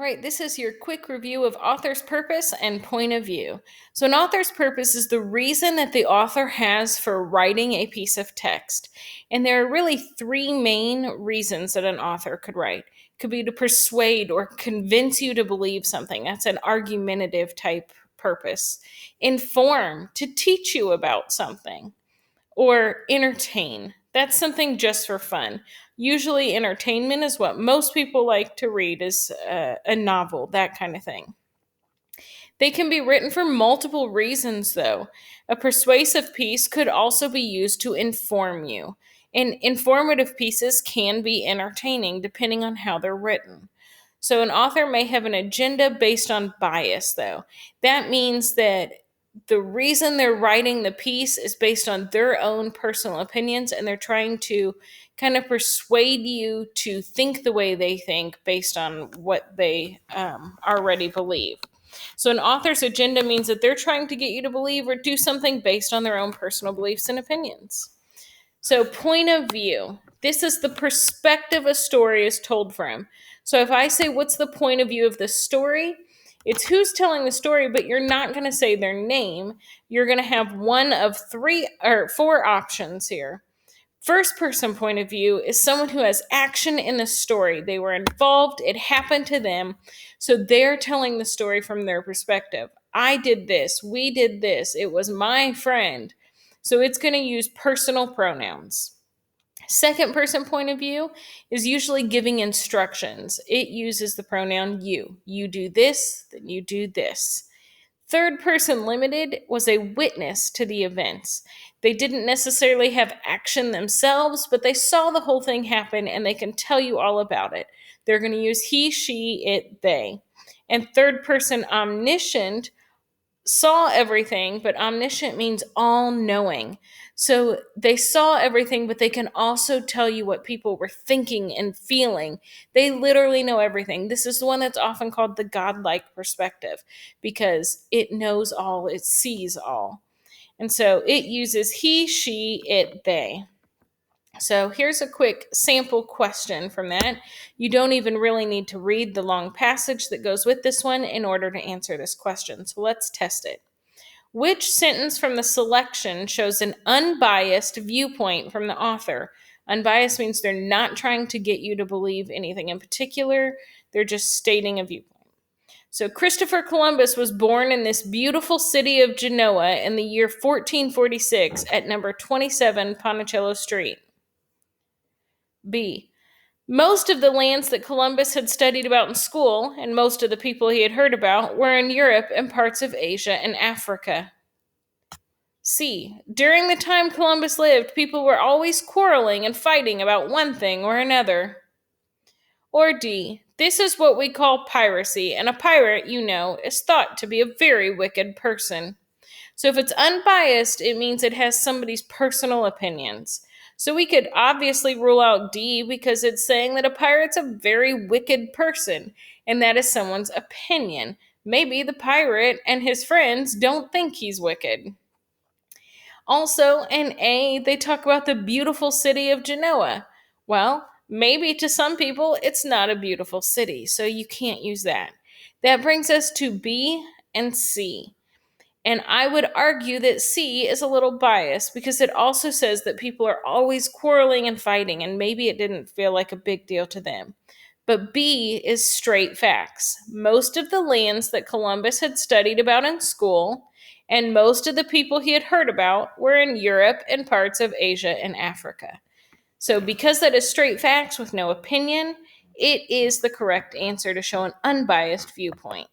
right, this is your quick review of author's purpose and point of view. So, an author's purpose is the reason that the author has for writing a piece of text. And there are really three main reasons that an author could write. It could be to persuade or convince you to believe something. That's an argumentative type purpose. Inform, to teach you about something. Or entertain. That's something just for fun. Usually, entertainment is what most people like to read, is a novel, that kind of thing. They can be written for multiple reasons, though. A persuasive piece could also be used to inform you, and informative pieces can be entertaining depending on how they're written. So, an author may have an agenda based on bias, though. That means that the reason they're writing the piece is based on their own personal opinions, and they're trying to kind of persuade you to think the way they think based on what they already believe. So, an author's agenda means that they're trying to get you to believe or do something based on their own personal beliefs and opinions. So, point of view. This is the perspective a story is told from. So, if I say, what's the point of view of the story? It's who's telling the story, but you're not going to say their name. You're going to have one of three or four options here. First person point of view is someone who has action in the story. They were involved, it happened to them, so they're telling the story from their perspective. I did this, we did this, it was my friend. So it's going to use personal pronouns. Second person point of view is usually giving instructions. It uses the pronoun you. You do this, then you do this. Third person limited was a witness to the events. They didn't necessarily have action themselves, but they saw the whole thing happen and they can tell you all about it. They're going to use he, she, it, they. And third person omniscient saw everything, but omniscient means all knowing. So they saw everything, but they can also tell you what people were thinking and feeling. They literally know everything. This is the one that's often called the godlike perspective because it knows all, it sees all. And so it uses he, she, it, they. So here's a quick sample question from that. You don't even really need to read the long passage that goes with this one in order to answer this question. So let's test it. Which sentence from the selection shows an unbiased viewpoint from the author? Unbiased means they're not trying to get you to believe anything in particular. They're just stating a viewpoint. So Christopher Columbus was born in this beautiful city of Genoa in the year 1446 at number 27 Ponticello Street. B. Most of the lands that Columbus had studied about in school, and most of the people he had heard about, were in Europe and parts of Asia and Africa. C. During the time Columbus lived, people were always quarreling and fighting about one thing or another. Or D. This is what we call piracy, and a pirate, you know, is thought to be a very wicked person. So if it's unbiased, it means it has somebody's personal opinions. So we could obviously rule out D because it's saying that a pirate's a very wicked person, and that is someone's opinion. Maybe the pirate and his friends don't think he's wicked. Also, in A, they talk about the beautiful city of Genoa. Well, maybe to some people it's not a beautiful city, so you can't use that. That brings us to B and C. And I would argue that C is a little biased because it also says that people are always quarreling and fighting, and maybe it didn't feel like a big deal to them. But B is straight facts. Most of the lands that Columbus had studied about in school and most of the people he had heard about were in Europe and parts of Asia and Africa. So, because that is straight facts with no opinion, it is the correct answer to show an unbiased viewpoint.